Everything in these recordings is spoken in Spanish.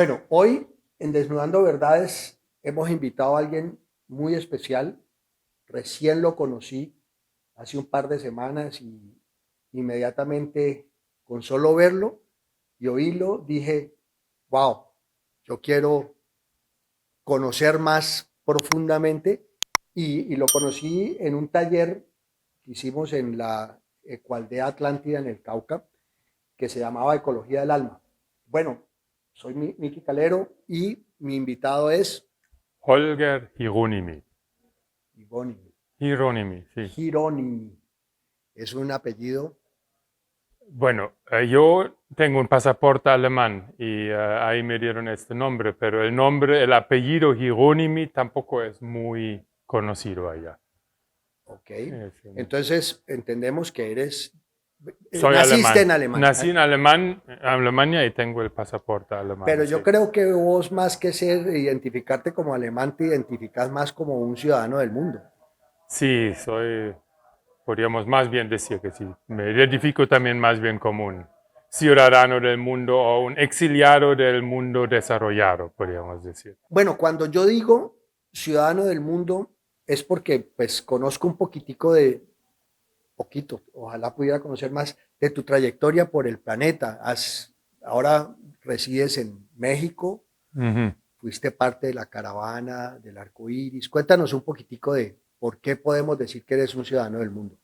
Bueno, hoy en Desnudando Verdades hemos invitado a alguien muy especial. Recién lo conocí hace un par de semanas y inmediatamente con solo verlo y oírlo dije, wow, yo quiero conocer más profundamente y lo conocí en un taller que hicimos en la Ecualdea Atlántida en el Cauca que se llamaba Ecología del Alma. Bueno, soy Miki Calero y mi invitado es Holger Hieronymi. Hieronymi. Hieronymi, sí. Hieronymi es un apellido. Bueno, yo tengo un pasaporte alemán y ahí me dieron este nombre, pero el apellido Hieronymi tampoco es muy conocido allá. Ok. Es, Entonces entendemos que eres, soy naciste alemán. en Nací Alemania, en Alemania y tengo el pasaporte alemán, pero yo sí. creo que vos más que ser, identificarte como alemán, te identificas más como un ciudadano del mundo. Sí, podríamos más bien decir que sí. Me identifico también más bien como un ciudadano del mundo o un exiliado del mundo desarrollado, podríamos decir. Bueno, cuando yo digo ciudadano del mundo es porque pues conozco un poquitico de, poquito, ojalá pudiera conocer más de tu trayectoria por el planeta. Ahora resides en México, Ujú. fuiste parte de la caravana del arco iris. Cuéntanos un poquitico de por qué podemos decir que eres un ciudadano del mundo.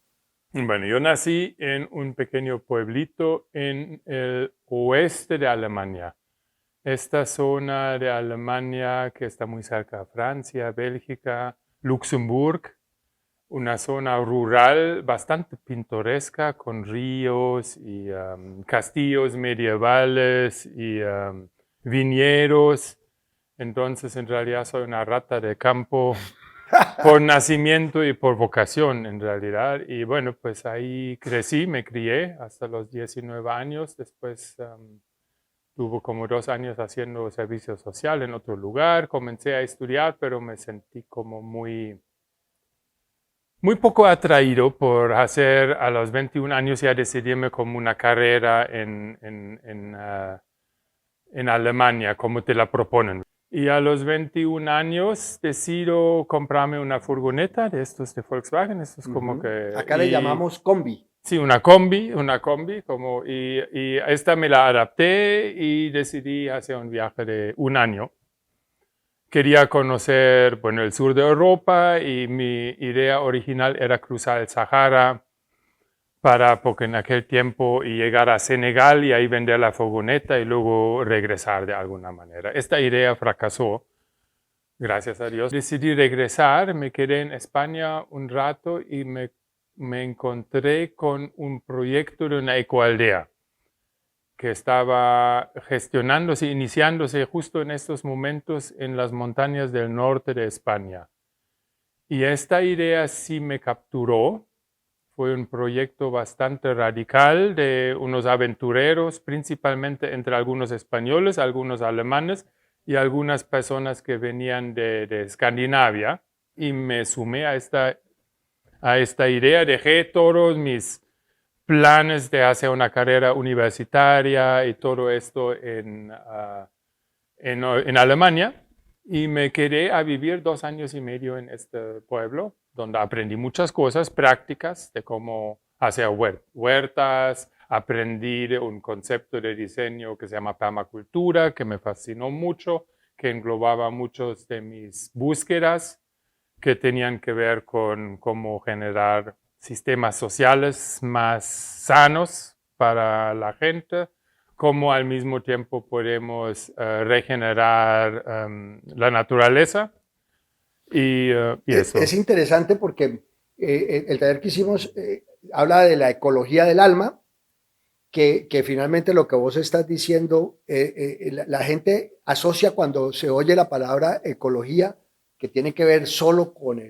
Bueno, yo nací en un pequeño pueblito en el oeste de Alemania. Esta zona de Alemania que está muy cerca de Francia, Bélgica, Luxemburgo, una zona rural bastante pintoresca con ríos y castillos medievales y viñedos. Entonces, en realidad soy una rata de campo por nacimiento y por vocación en realidad. Y bueno, pues ahí crecí, me crié hasta los 19 años. Después tuve como 2 años haciendo servicio social en otro lugar. Comencé a estudiar, pero me sentí como muy poco atraído por hacer a los 21 años ya decidirme como una carrera en Alemania, como te la proponen. Y a los 21 años decido comprarme una furgoneta de estos de Volkswagen, esto es como Ujú. que, Acá le llamamos combi. sí, una combi, y esta me la adapté y decidí hacer un viaje de un año. Quería conocer, bueno, el sur de Europa y mi idea original era cruzar el Sahara porque en aquel tiempo y llegar a Senegal y ahí vender la furgoneta y luego regresar de alguna manera. Esta idea fracasó, gracias a Dios. Decidí regresar, me quedé en España un rato y me encontré con un proyecto de una ecoaldea que estaba gestionándose, iniciándose justo en estos momentos en las montañas del norte de España. Y esta idea sí me capturó. Fue un proyecto bastante radical de unos aventureros, principalmente entre algunos españoles, algunos alemanes y algunas personas que venían de Escandinavia. Y me sumé a esta idea, dejé todos mis planes de hacer una carrera universitaria y todo esto en Alemania y me quedé a vivir 2 años y medio en este pueblo, donde aprendí muchas cosas prácticas de cómo hacer huertas, aprendí de un concepto de diseño que se llama permacultura, que me fascinó mucho, que englobaba muchas de mis búsquedas que tenían que ver con cómo generar sistemas sociales más sanos para la gente, cómo al mismo tiempo podemos regenerar la naturaleza y Es eso. interesante porque el taller que hicimos habla de la ecología del alma, que finalmente lo que vos estás diciendo, la gente asocia cuando se oye la palabra ecología, que tiene que ver solo con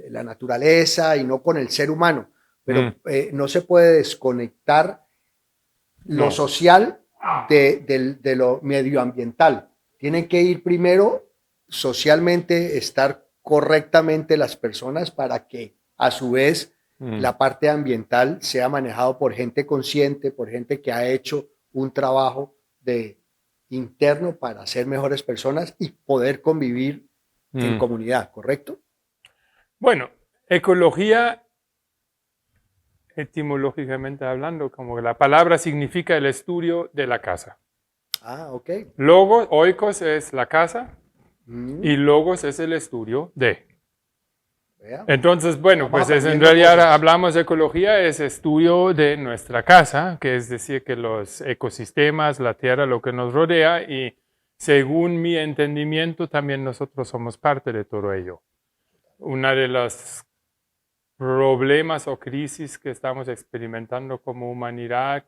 la naturaleza y no con el ser humano, Mm, pero no se puede desconectar lo no. social de lo medioambiental. Tienen que ir primero socialmente, estar correctamente las personas para que a su vez Mm, la parte ambiental sea manejado por gente consciente, por gente que ha hecho un trabajo de interno para ser mejores personas y poder convivir en comunidad, ¿correcto? Bueno, ecología, etimológicamente hablando, como la palabra significa el estudio de la casa. Ah, ok. Logos, oikos es la casa y logos es el estudio de. Vea. Entonces, bueno, Vamos pues en aprendiendo realidad cosas. hablamos de ecología, es estudio de nuestra casa, que es decir, que los ecosistemas, la tierra, lo que nos rodea, y según mi entendimiento, también nosotros somos parte de todo ello. Una de los problemas o crisis que estamos experimentando como humanidad,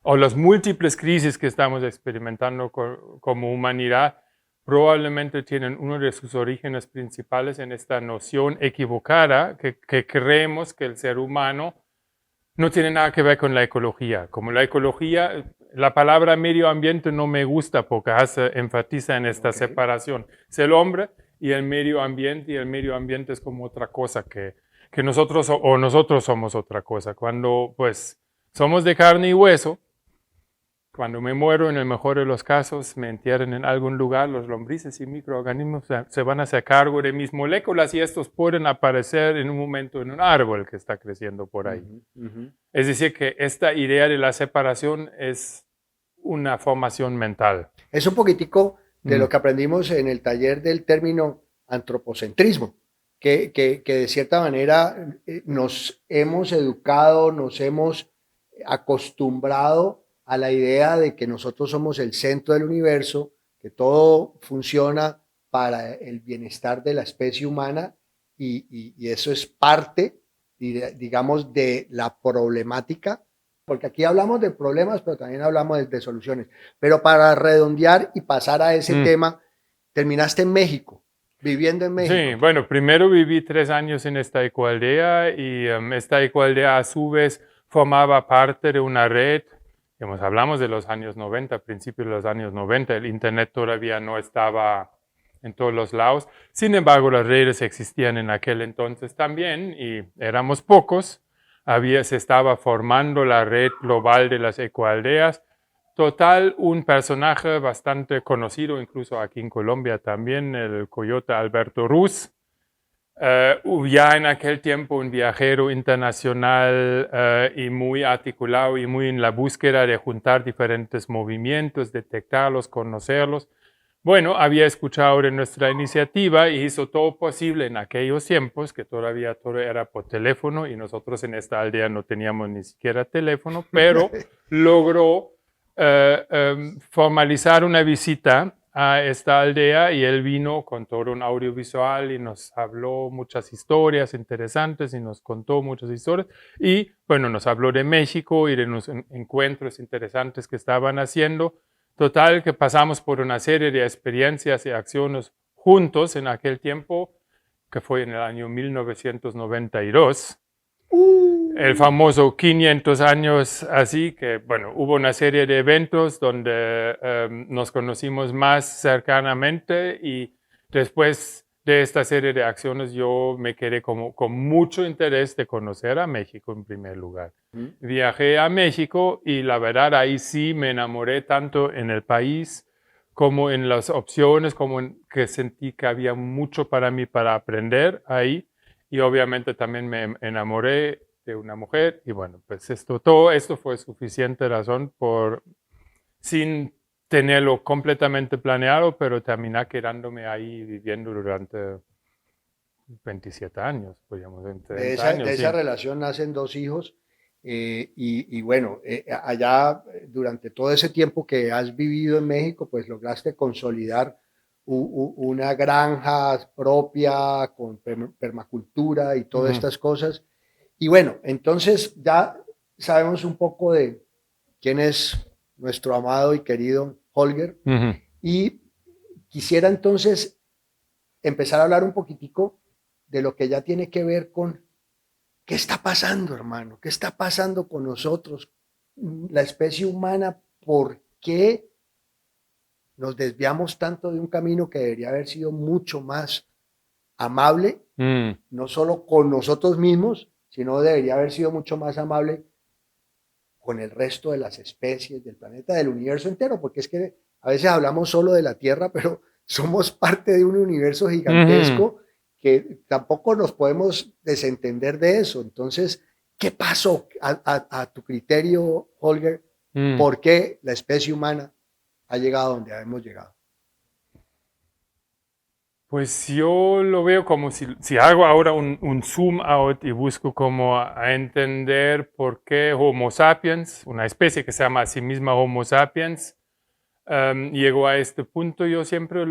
o las múltiples crisis que estamos experimentando como humanidad, probablemente tienen uno de sus orígenes principales en esta noción equivocada que creemos que el ser humano no tiene nada que ver con la ecología. Como la ecología, la palabra medio ambiente no me gusta porque enfatiza en esta separación. Es el hombre y el medio ambiente es como otra cosa que nosotros o nosotros somos otra cosa. Cuando pues somos de carne y hueso, cuando me muero, en el mejor de los casos, me entierren en algún lugar, los lombrices y microorganismos se van a hacer cargo de mis moléculas y estos pueden aparecer en un momento en un árbol que está creciendo por ahí. Es decir, que esta idea de la separación es una formación mental. Es un poquitico de lo que aprendimos en el taller del término antropocentrismo, que de cierta manera nos hemos educado, nos hemos acostumbrado a la idea de que nosotros somos el centro del universo, que todo funciona para el bienestar de la especie humana y eso es parte, digamos, de la problemática, porque aquí hablamos de problemas, pero también hablamos de soluciones. Pero para redondear y pasar a ese tema, terminaste en México, viviendo en México. Sí, bueno, primero viví 3 años en esta ecoaldea y esta ecoaldea a su vez formaba parte de una red. Hablamos de los años 90, principios de los años 90, el Internet todavía no estaba en todos los lados. Sin embargo, las redes existían en aquel entonces también y éramos pocos. Se estaba formando la red global de las ecoaldeas. Total, un personaje bastante conocido, incluso aquí en Colombia también, el coyote Alberto Ruz. Ya en aquel tiempo un viajero internacional y muy articulado y muy en la búsqueda de juntar diferentes movimientos, detectarlos, conocerlos. Bueno, había escuchado de nuestra iniciativa y hizo todo posible en aquellos tiempos, que todavía todo era por teléfono y nosotros en esta aldea no teníamos ni siquiera teléfono, pero logró formalizar una visita a esta aldea y él vino con todo un audiovisual y nos habló muchas historias interesantes y nos contó muchas historias y bueno, nos habló de México y de los encuentros interesantes que estaban haciendo. Total, que pasamos por una serie de experiencias y acciones juntos en aquel tiempo, que fue en el año 1992. El famoso 500 años así, que bueno, hubo una serie de eventos donde nos conocimos más cercanamente y después de esta serie de acciones yo me quedé con mucho interés de conocer a México en primer lugar. Viajé a México y la verdad ahí sí me enamoré tanto en el país como en las opciones, que sentí que había mucho para mí para aprender ahí y obviamente también me enamoré de una mujer y bueno, pues todo esto fue suficiente razón sin tenerlo completamente planeado, pero terminar quedándome ahí viviendo durante 27 años, podríamos decir, 30 años. De esa relación nacen 2 hijos y bueno, allá durante todo ese tiempo que has vivido en México, pues lograste consolidar una granja propia con permacultura y todas estas cosas. Y bueno, entonces ya sabemos un poco de quién es nuestro amado y querido Holger. Y quisiera entonces empezar a hablar un poquitico de lo que ya tiene que ver con qué está pasando, hermano, qué está pasando con nosotros, la especie humana, por qué nos desviamos tanto de un camino que debería haber sido mucho más amable, no solo con nosotros mismos, sino debería haber sido mucho más amable con el resto de las especies del planeta, del universo entero, porque es que a veces hablamos solo de la Tierra, pero somos parte de un universo gigantesco que tampoco nos podemos desentender de eso. Entonces, ¿qué pasó a tu criterio, Holger? ¿Por qué la especie humana ha llegado donde hemos llegado? Pues yo lo veo como si hago ahora un zoom out y busco como a entender por qué Homo sapiens, una especie que se llama a sí misma Homo sapiens, llegó a este punto. Yo siempre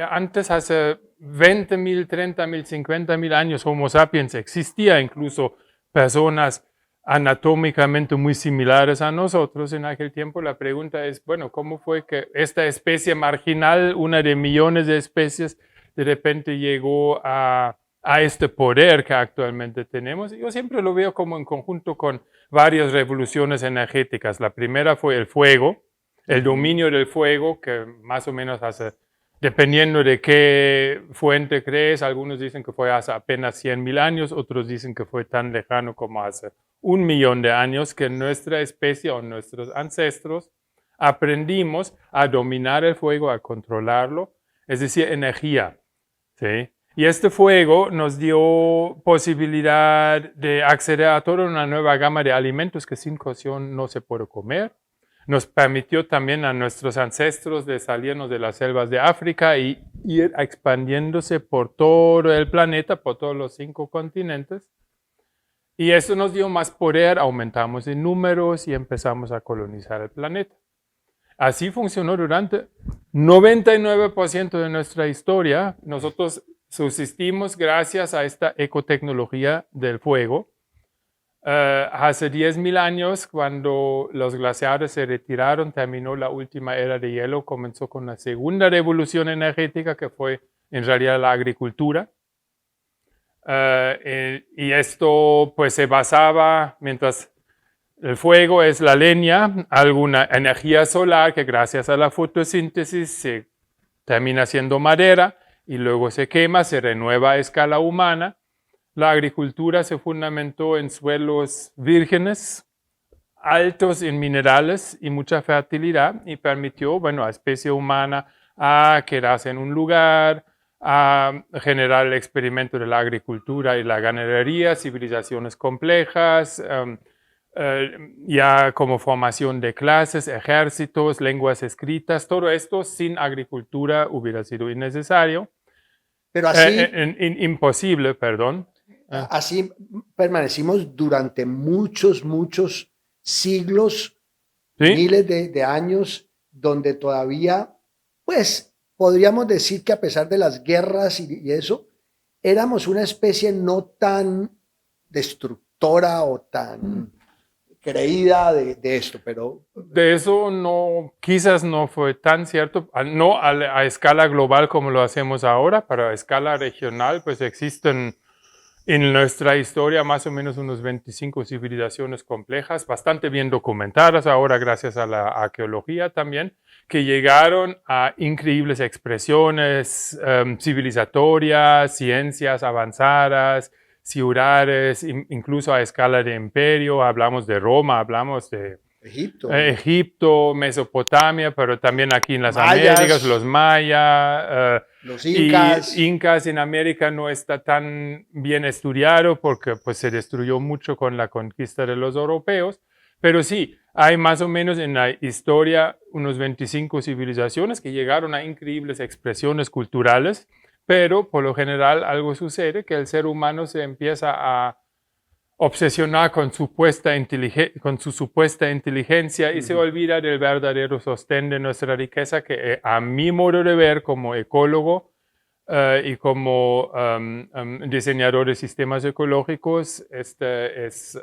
antes hace 20.000, 30.000, 50.000 años Homo sapiens existía, incluso personas anatómicamente muy similares a nosotros en aquel tiempo. La pregunta es, bueno, ¿cómo fue que esta especie marginal, una de millones de especies, de repente llegó a este poder que actualmente tenemos? Yo siempre lo veo como en conjunto con varias revoluciones energéticas. La primera fue el fuego, el dominio del fuego, que más o menos hace, dependiendo de qué fuente crees, algunos dicen que fue hace apenas 100.000 años, otros dicen que fue tan lejano como hace 1.000.000 de años, que nuestra especie o nuestros ancestros aprendimos a dominar el fuego, a controlarlo, es decir, energía. ¿Sí? Y este fuego nos dio posibilidad de acceder a toda una nueva gama de alimentos que sin cocción no se puede comer. Nos permitió también a nuestros ancestros de salirnos de las selvas de África y ir expandiéndose por todo el planeta, por todos los 5 continentes. Y eso nos dio más poder, aumentamos en números y empezamos a colonizar el planeta. Así funcionó durante 99% de nuestra historia. Nosotros subsistimos gracias a esta ecotecnología del fuego. Hace 10.000 años, cuando los glaciares se retiraron, terminó la última era de hielo, comenzó con la segunda revolución energética, que fue en realidad la agricultura. Y esto pues se basaba, mientras el fuego es la leña, alguna energía solar que gracias a la fotosíntesis se termina siendo madera y luego se quema, se renueva a escala humana. La agricultura se fundamentó en suelos vírgenes, altos en minerales y mucha fertilidad, y permitió, bueno, a la especie humana a quedarse en un lugar, a generar el experimento de la agricultura y la ganadería, civilizaciones complejas, ya como formación de clases, ejércitos, lenguas escritas. Todo esto sin agricultura hubiera sido innecesario. Pero así, imposible, perdón. Así permanecimos durante muchos siglos, ¿sí? Miles de años, donde todavía, pues, podríamos decir que a pesar de las guerras y eso, éramos una especie no tan destructora o tan creída de esto, pero... De eso no, quizás no fue tan cierto, no a escala global como lo hacemos ahora, pero a escala regional, pues existen en nuestra historia más o menos unos 25 civilizaciones complejas, bastante bien documentadas ahora gracias a la arqueología también, que llegaron a increíbles expresiones civilizatorias, ciencias avanzadas, ciudades, incluso a escala de imperio. Hablamos de Roma, hablamos de Egipto, Mesopotamia, pero también aquí en las Américas, los mayas, los incas. Y incas en América no está tan bien estudiado porque pues, se destruyó mucho con la conquista de los europeos, pero sí, hay más o menos en la historia unos 25 civilizaciones que llegaron a increíbles expresiones culturales, pero por lo general algo sucede que el ser humano se empieza a obsesionar con su supuesta inteligencia y se olvida del verdadero sostén de nuestra riqueza, que a mi modo de ver como ecólogo y como diseñador de sistemas ecológicos, este es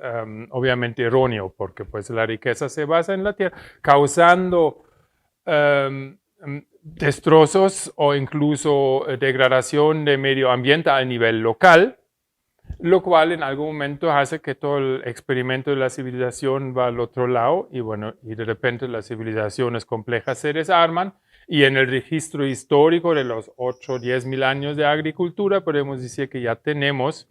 obviamente erróneo, porque pues la riqueza se basa en la tierra, causando destrozos o incluso degradación de medio ambiente a nivel local, lo cual en algún momento hace que todo el experimento de la civilización va al otro lado y bueno, y de repente las civilizaciones complejas se desarman, y en el registro histórico de los 8 o 10.000 años de agricultura podemos decir que ya tenemos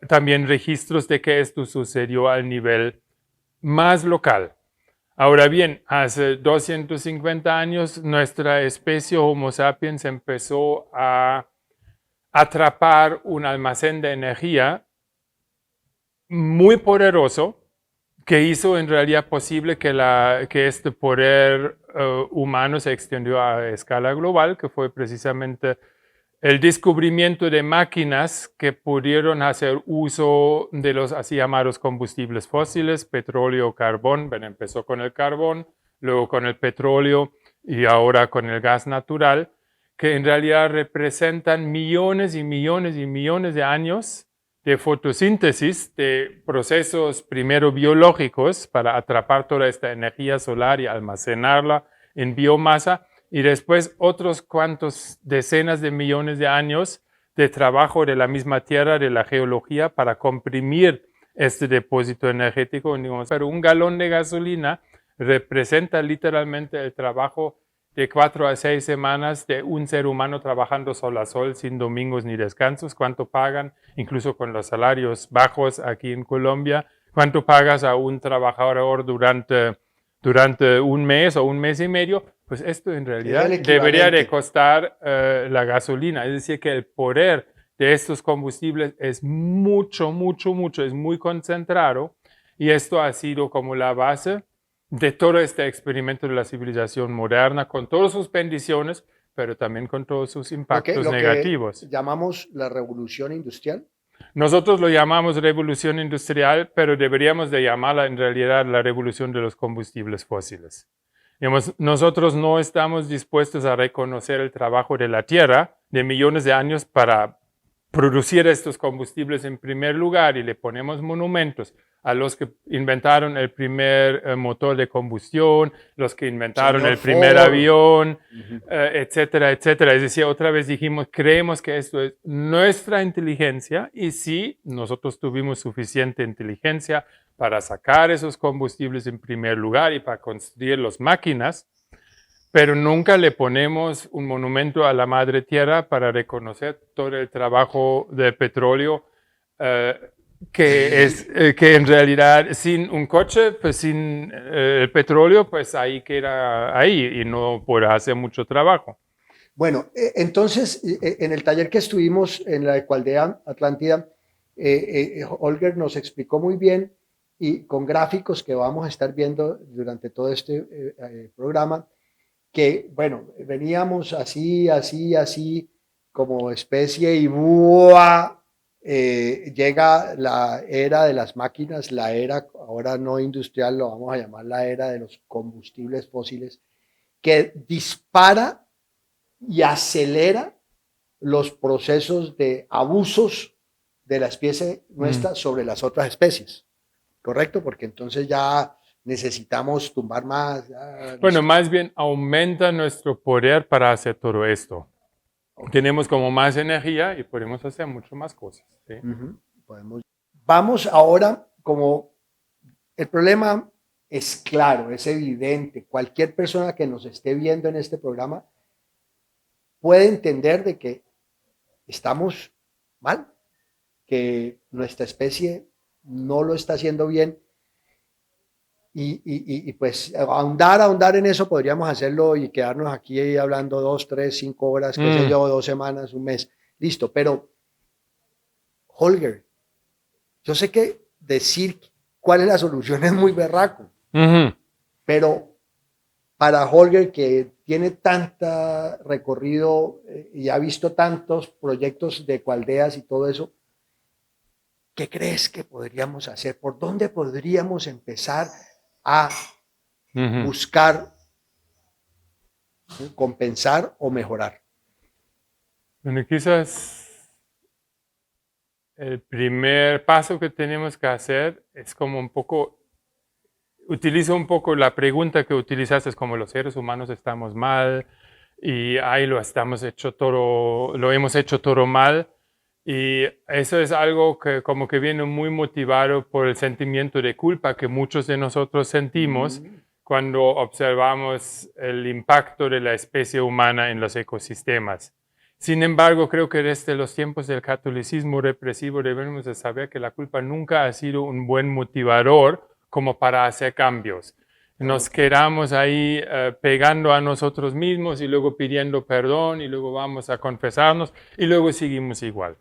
también registros de que esto sucedió al nivel más local. Ahora bien, hace 250 años nuestra especie Homo sapiens empezó a atrapar un almacén de energía muy poderoso que hizo en realidad posible que este poder humano se extendió a escala global, que fue precisamente el descubrimiento de máquinas que pudieron hacer uso de los así llamados combustibles fósiles, petróleo, carbón. Bueno, empezó con el carbón, luego con el petróleo y ahora con el gas natural, que en realidad representan millones y millones y millones de años de fotosíntesis, de procesos primero biológicos para atrapar toda esta energía solar y almacenarla en biomasa, y después otros cuantos decenas de millones de años de trabajo de la misma tierra, de la geología, para comprimir este depósito energético. Pero un galón de gasolina representa literalmente el trabajo de 4 a 6 semanas de un ser humano trabajando sol a sol, sin domingos ni descansos. ¿Cuánto pagan, incluso con los salarios bajos aquí en Colombia? ¿Cuánto pagas a un trabajador durante un mes o un mes y medio? Pues esto en realidad debería de costar la gasolina. Es decir, que el poder de estos combustibles es mucho, mucho, mucho, es muy concentrado, y esto ha sido como la base de todo este experimento de la civilización moderna, con todas sus bendiciones, pero también con todos sus impactos negativos. Que llamamos la revolución industrial. Nosotros lo llamamos revolución industrial, pero deberíamos de llamarla en realidad la revolución de los combustibles fósiles. Digamos, nosotros no estamos dispuestos a reconocer el trabajo de la Tierra de millones de años para producir estos combustibles en primer lugar, y le ponemos monumentos a los que inventaron el primer motor de combustión, los que inventaron el primer avión, etcétera, etcétera. Es decir, otra vez dijimos, creemos que esto es nuestra inteligencia, y sí, nosotros tuvimos suficiente inteligencia para sacar esos combustibles en primer lugar y para construir las máquinas, pero nunca le ponemos un monumento a la madre tierra para reconocer todo el trabajo de petróleo, que en realidad sin un coche, pues sin el petróleo, pues ahí queda ahí y no podrá hacer mucho trabajo. Bueno, entonces en el taller que estuvimos en la Ecualdea Atlántida, Holger nos explicó muy bien, y con gráficos que vamos a estar viendo durante todo este programa, que, bueno, veníamos así, así, así, como especie, y ¡buah! Llega la era de las máquinas, la era, ahora no industrial, lo vamos a llamar la era de los combustibles fósiles, que dispara y acelera los procesos de abusos de la especie nuestra sobre las otras especies, ¿correcto? Porque entonces ya necesitamos tumbar más. Bueno, más bien aumenta nuestro poder para hacer todo esto. Okay. Tenemos como más energía y podemos hacer mucho más cosas. ¿Sí? Vamos ahora, como el problema es claro, es evidente, cualquier persona que nos esté viendo en este programa puede entender de que estamos mal, que nuestra especie no lo está haciendo bien. Y pues ahondar en eso podríamos hacerlo y quedarnos aquí hablando 2, 3, 5 horas, qué sé yo, 2 semanas, un mes, listo. Pero, Holger, yo sé que decir cuál es la solución es muy berraco, pero para Holger, que tiene tanta recorrido y ha visto tantos proyectos de ecoaldeas y todo eso, ¿qué crees que podríamos hacer? ¿Por dónde podríamos empezar a buscar compensar o mejorar? Bueno, quizás el primer paso que tenemos que hacer es como un poco, utilizo un poco la pregunta que utilizaste, es como los seres humanos estamos mal y ahí lo hemos hecho todo mal. Y eso es algo que como que viene muy motivado por el sentimiento de culpa que muchos de nosotros sentimos cuando observamos el impacto de la especie humana en los ecosistemas. Sin embargo, creo que desde los tiempos del catolicismo represivo debemos de saber que la culpa nunca ha sido un buen motivador como para hacer cambios. nos quedamos ahí pegando a nosotros mismos y luego pidiendo perdón y luego vamos a confesarnos y luego seguimos igual.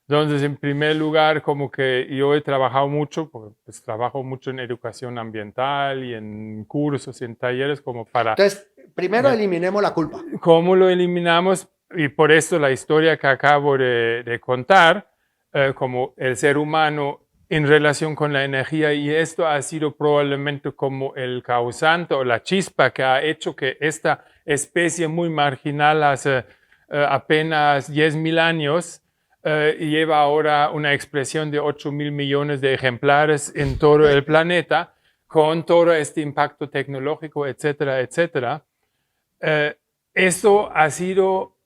Entonces, en primer lugar, como que yo he trabajado mucho, porque pues, trabajo mucho en educación ambiental y en cursos y en talleres como para... Entonces, primero eliminemos la culpa. ¿Cómo lo eliminamos? Y por eso la historia que acabo de contar, como el ser humano en relación con la energía, y esto ha sido probablemente como el causante o la chispa que ha hecho que esta especie muy marginal hace apenas 10.000 años lleva ahora una expresión de 8.000 millones de ejemplares en todo el planeta, con todo este impacto tecnológico, etcétera, etcétera. Eso ha sido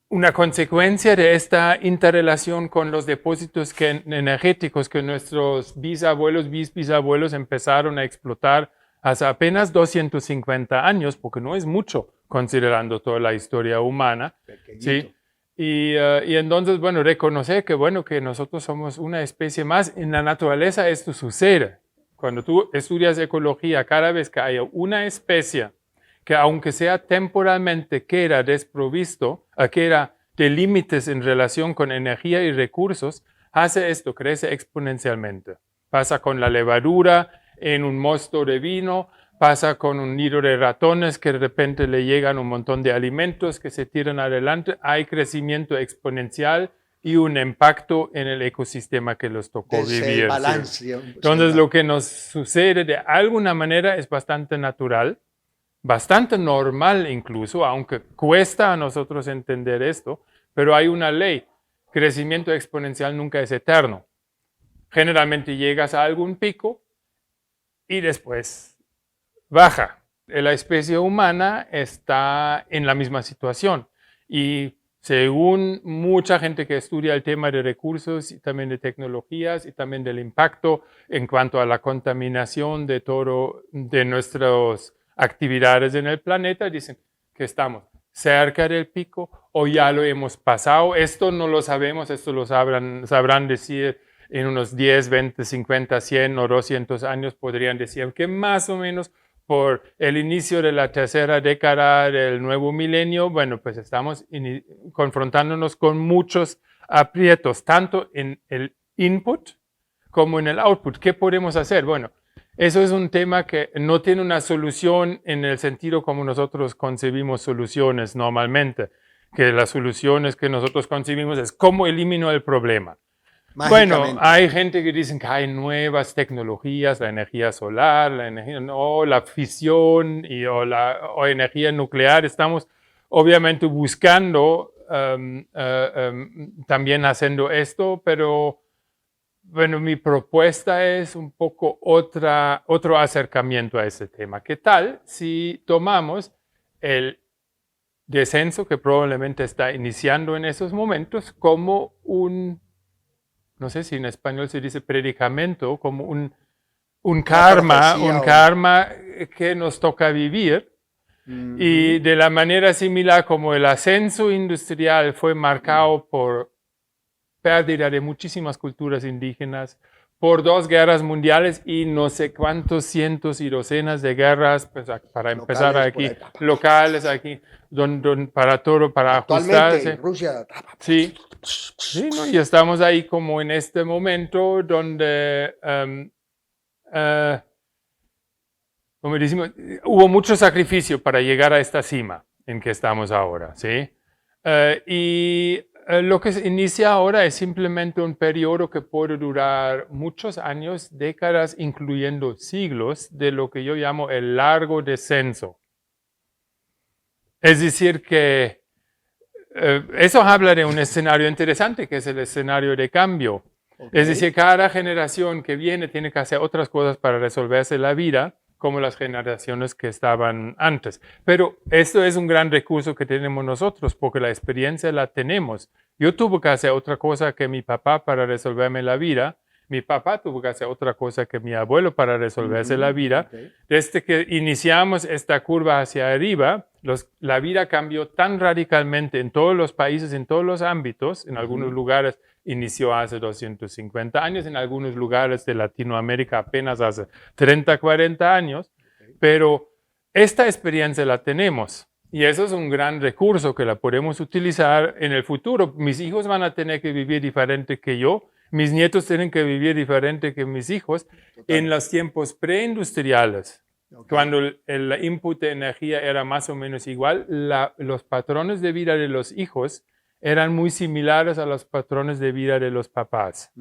una consecuencia de esta interrelación con los depósitos energéticos que nuestros bisabuelos, bisbisabuelos empezaron a explotar hace apenas 250 años, porque no es mucho considerando toda la historia humana. ¿Sí? Y entonces, bueno, reconocer que, bueno, que nosotros somos una especie más. En la naturaleza esto sucede. Cuando tú estudias ecología, cada vez que haya una especie que aunque sea temporalmente queda desprovisto, queda de límites en relación con energía y recursos, hace esto, crece exponencialmente. Pasa con la levadura en un mosto de vino, pasa con un nido de ratones que de repente le llegan un montón de alimentos que se tiran adelante, hay crecimiento exponencial y un impacto en el ecosistema que los tocó vivir. Balance, ¿sí? Entonces lo que nos sucede de alguna manera es bastante natural, bastante normal incluso, aunque cuesta a nosotros entender esto, pero hay una ley. Crecimiento exponencial nunca es eterno. Generalmente llegas a algún pico y después baja. La especie humana está en la misma situación y según mucha gente que estudia el tema de recursos y también de tecnologías y también del impacto en cuanto a la contaminación de todo, de nuestros actividades en el planeta, dicen que estamos cerca del pico o ya lo hemos pasado. Esto no lo sabemos, esto lo sabrán decir en unos 10, 20, 50, 100 o 200 años, podrían decir que más o menos por el inicio de la tercera década del nuevo milenio, bueno, pues estamos confrontándonos con muchos aprietos, tanto en el input como en el output. ¿Qué podemos hacer? Bueno, eso es un tema que no tiene una solución en el sentido como nosotros concebimos soluciones normalmente, que las soluciones que nosotros concebimos es cómo elimino el problema. Bueno, hay gente que dice que hay nuevas tecnologías, la energía solar, la fisión o energía nuclear. Estamos obviamente buscando también haciendo esto, pero bueno, mi propuesta es un poco otro acercamiento a ese tema. ¿Qué tal si tomamos el descenso que probablemente está iniciando en esos momentos como no sé si en español se dice predicamento, como un karma que nos toca vivir? Y de la manera similar como el ascenso industrial fue marcado por pérdida de muchísimas culturas indígenas, por 2 guerras mundiales y no sé cuántos cientos y docenas de guerras, pues, para empezar aquí, locales aquí, para todo, para ajustarse. Rusia. Sí, sí, ¿no? Y estamos ahí como en este momento donde, como decimos, hubo mucho sacrificio para llegar a esta cima en que estamos ahora, ¿sí? Lo que se inicia ahora es simplemente un periodo que puede durar muchos años, décadas, incluyendo siglos, de lo que yo llamo el largo descenso. Es decir, que eso habla de un escenario interesante, que es el escenario de cambio. Okay. Es decir, cada generación que viene tiene que hacer otras cosas para resolverse la vida, como las generaciones que estaban antes. Pero esto es un gran recurso que tenemos nosotros, porque la experiencia la tenemos. Yo tuve que hacer otra cosa que mi papá para resolverme la vida. Mi papá tuvo que hacer otra cosa que mi abuelo para resolverse la vida. Okay. Desde que iniciamos esta curva hacia arriba, la vida cambió tan radicalmente en todos los países, en todos los ámbitos. En algunos lugares inició hace 250 años, en algunos lugares de Latinoamérica apenas hace 30, 40 años, pero esta experiencia la tenemos. Y eso es un gran recurso que la podemos utilizar en el futuro. Mis hijos van a tener que vivir diferente que yo. Mis nietos tienen que vivir diferente que mis hijos. En los tiempos preindustriales, cuando el input de energía era más o menos igual, los patrones de vida de los hijos eran muy similares a los patrones de vida de los papás.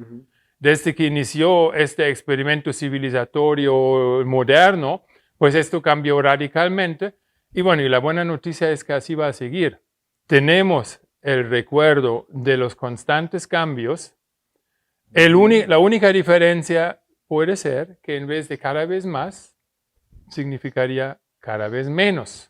Desde que inició este experimento civilizatorio moderno, pues esto cambió radicalmente. Y bueno, y la buena noticia es que así va a seguir. Tenemos el recuerdo de los constantes cambios. La única diferencia puede ser que en vez de cada vez más, significaría cada vez menos.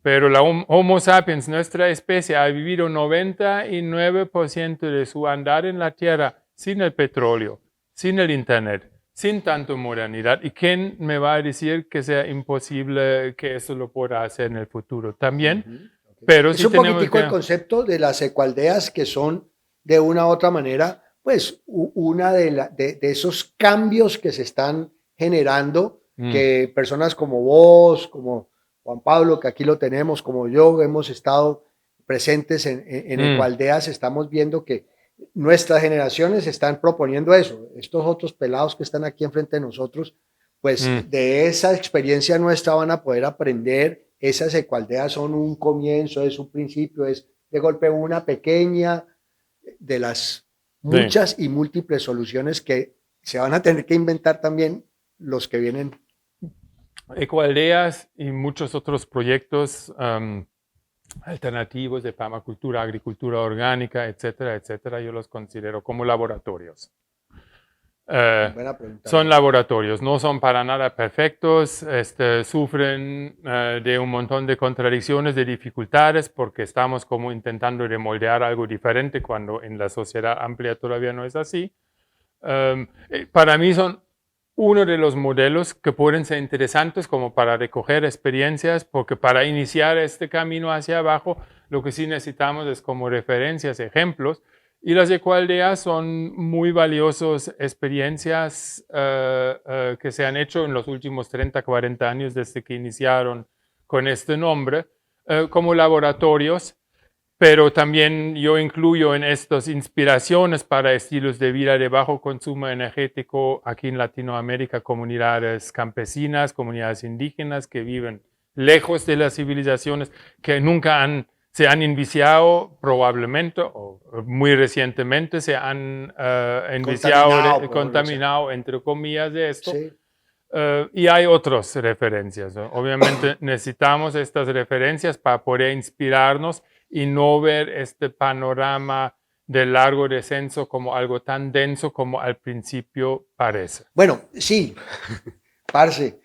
Pero la Homo sapiens, nuestra especie, ha vivido 99% de su andar en la Tierra sin el petróleo, sin el Internet, sin tanta modernidad. ¿Y quién me va a decir que sea imposible que eso lo pueda hacer en el futuro también? Pero es un poquitico el concepto de las ecoaldeas, que son de una u otra manera, pues una de esos cambios que se están generando, que personas como vos, como Juan Pablo, que aquí lo tenemos, como yo, hemos estado presentes en ecoaldeas, estamos viendo que nuestras generaciones están proponiendo eso. Estos otros pelados que están aquí enfrente de nosotros, pues de esa experiencia nuestra van a poder aprender. Esas ecoaldeas son un comienzo, es un principio, es de golpe una pequeña de las muchas y múltiples soluciones que se van a tener que inventar también los que vienen. Ecoaldeas y muchos otros proyectos alternativos de permacultura, agricultura orgánica, etcétera, etcétera, yo los considero como laboratorios. Son laboratorios, no son para nada perfectos, sufren de un montón de contradicciones, de dificultades, porque estamos como intentando remoldear algo diferente cuando en la sociedad amplia todavía no es así. Para mí son uno de los modelos que pueden ser interesantes como para recoger experiencias, porque para iniciar este camino hacia abajo, lo que sí necesitamos es como referencias, ejemplos, y las ecoaldeas son muy valiosas experiencias que se han hecho en los últimos 30, 40 años desde que iniciaron con este nombre, como laboratorios. Pero también yo incluyo en estas inspiraciones para estilos de vida de bajo consumo energético aquí en Latinoamérica, comunidades campesinas, comunidades indígenas que viven lejos de las civilizaciones, que nunca se han enviciado probablemente, o muy recientemente se han contaminado, entre comillas, de esto. Sí. Y hay otras referencias, ¿no? Obviamente necesitamos estas referencias para poder inspirarnos y no ver este panorama del largo descenso como algo tan denso como al principio parece. Bueno, sí, parce.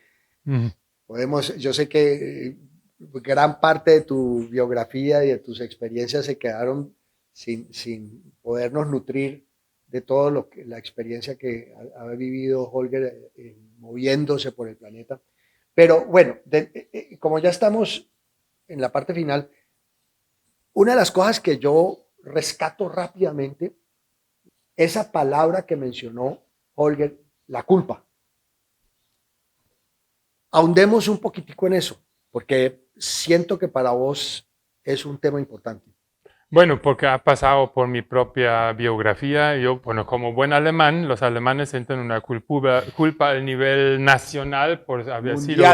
Yo sé que gran parte de tu biografía y de tus experiencias se quedaron sin podernos nutrir de todo la experiencia que ha vivido Holger moviéndose por el planeta. Pero bueno, como ya estamos en la parte final, una de las cosas que yo rescato rápidamente, esa palabra que mencionó Holger, la culpa. Ahondemos un poquitico en eso, porque siento que para vos es un tema importante. Bueno, porque ha pasado por mi propia biografía. Yo, bueno, como buen alemán, los alemanes sienten una culpa al nivel nacional por haber sido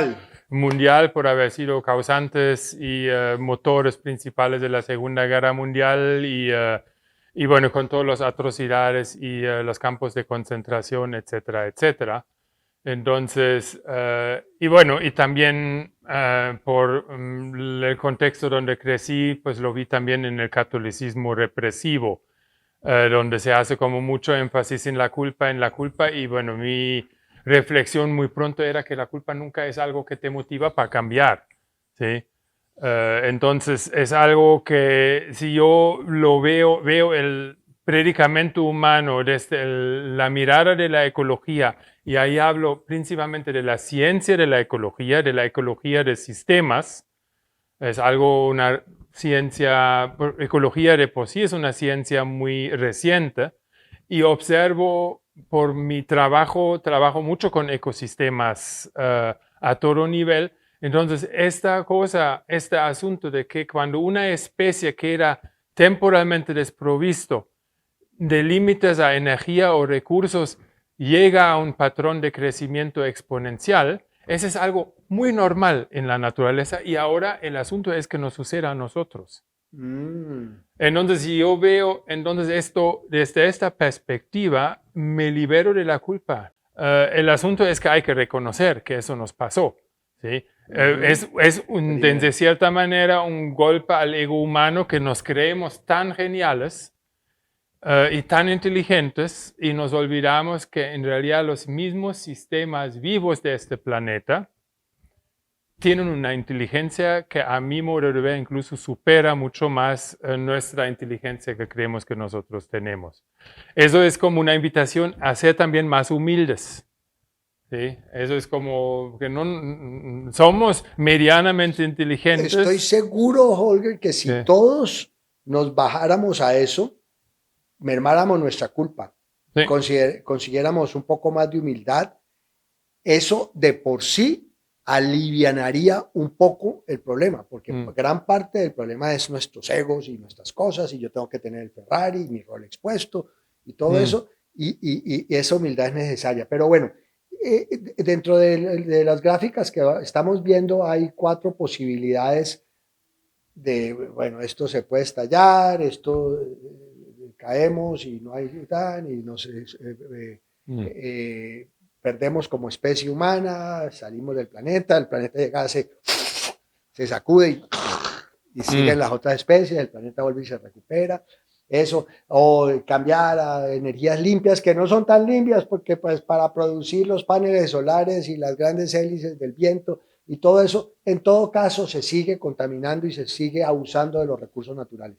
mundial, por haber sido causantes y motores principales de la Segunda Guerra Mundial y bueno, con todas las atrocidades y los campos de concentración, etcétera, etcétera. Entonces, y bueno, y también por el contexto donde crecí, pues lo vi también en el catolicismo represivo, donde se hace como mucho énfasis en la culpa, y bueno, mi reflexión muy pronto era que la culpa nunca es algo que te motiva para cambiar, ¿sí? Entonces, es algo que si yo lo veo el predicamento humano desde la mirada de la ecología, y ahí hablo principalmente de la ciencia de la ecología de sistemas. Es algo, una ciencia, ecología de por sí es una ciencia muy reciente, y observo por mi trabajo mucho con ecosistemas a todo nivel. Entonces, este asunto de que cuando una especie queda temporalmente desprovisto de límites a energía o recursos, llega a un patrón de crecimiento exponencial, ese es algo muy normal en la naturaleza y ahora el asunto es que nos suceda a nosotros. Entonces, si yo veo esto desde esta perspectiva, me libero de la culpa. El asunto es que hay que reconocer que eso nos pasó, ¿sí? De cierta manera un golpe al ego humano que nos creemos tan geniales y tan inteligentes y nos olvidamos que en realidad los mismos sistemas vivos de este planeta tienen una inteligencia que a mi modo de ver incluso supera mucho más nuestra inteligencia que creemos que nosotros tenemos. Eso es como una invitación a ser también más humildes. ¿Sí? Eso es como que no somos medianamente inteligentes. Estoy seguro, Holger, que si todos nos bajáramos a eso, mermáramos nuestra culpa, consiguiéramos un poco más de humildad, eso de por sí alivianaría un poco el problema, porque gran parte del problema es nuestros egos y nuestras cosas, y yo tengo que tener el Ferrari, mi Rolex puesto, y todo eso, y esa humildad es necesaria. Pero bueno, dentro de las gráficas que estamos viendo hay 4 posibilidades de, bueno, esto se puede estallar, esto caemos y no hay tan, y no sé, perdemos como especie humana, salimos del planeta, el planeta llega, se sacude y siguen las otras especies, el planeta vuelve y se recupera. Eso, o cambiar a energías limpias que no son tan limpias porque pues para producir los paneles solares y las grandes hélices del viento y todo eso, en todo caso se sigue contaminando y se sigue abusando de los recursos naturales.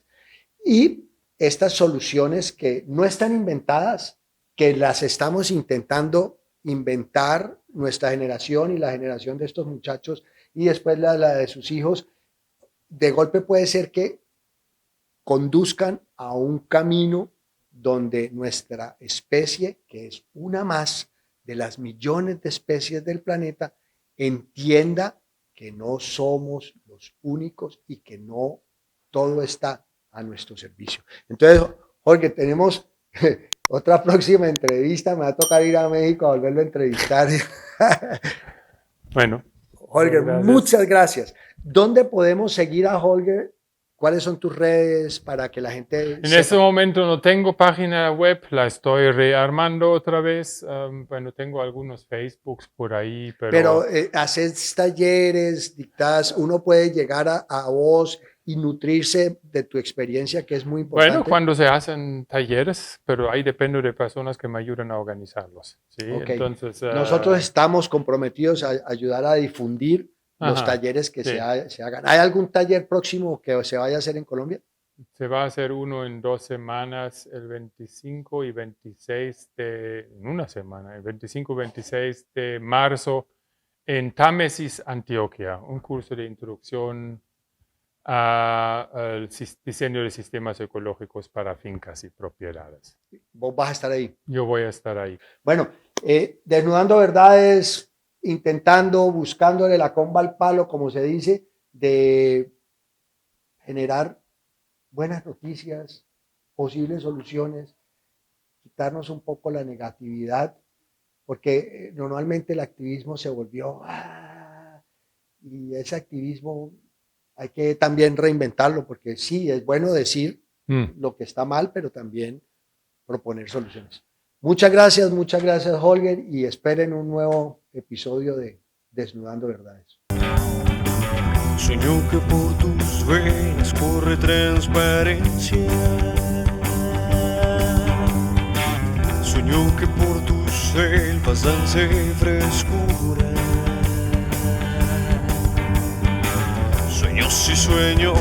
Y estas soluciones que no están inventadas, que las estamos intentando inventar nuestra generación y la generación de estos muchachos y después la de sus hijos, de golpe puede ser que conduzcan a un camino donde nuestra especie, que es una más de las millones de especies del planeta, entienda que no somos los únicos y que no todo está a nuestro servicio. Entonces, Jorge, tenemos otra próxima entrevista, me va a tocar ir a México a volverlo a entrevistar. Bueno. Holger, muchas gracias. ¿Dónde podemos seguir a Holger? ¿Cuáles son tus redes para que la gente En este momento no tengo página web, la estoy rearmando otra vez. Bueno, tengo algunos Facebooks por ahí, pero haces talleres, dictas, uno puede llegar a vos y nutrirse de tu experiencia, que es muy importante. Bueno, cuando se hacen talleres, pero ahí depende de personas que me ayuden a organizarlos. ¿Sí? Okay. Entonces, nosotros estamos comprometidos a ayudar a difundir los talleres que se hagan. ¿Hay algún taller próximo que se vaya a hacer en Colombia? Se va a hacer uno en 2 semanas, el 25 y 26 en una semana, el 25 y 26 de marzo en Támesis, Antioquia, un curso de introducción al diseño de sistemas ecológicos para fincas y propiedades. ¿Vos vas a estar ahí? Yo voy a estar ahí. Bueno, desnudando verdades, intentando, buscándole la comba al palo, como se dice, de generar buenas noticias, posibles soluciones, quitarnos un poco la negatividad, porque normalmente el activismo se volvió, y ese activismo hay que también reinventarlo, porque sí, es bueno decir lo que está mal, pero también proponer soluciones. Muchas gracias, Holger, y esperen un nuevo episodio de Desnudando Verdades. Sueño que por tus venas corre transparencia. Sueño que por tus selvas dance frescura. Sueño sí sueño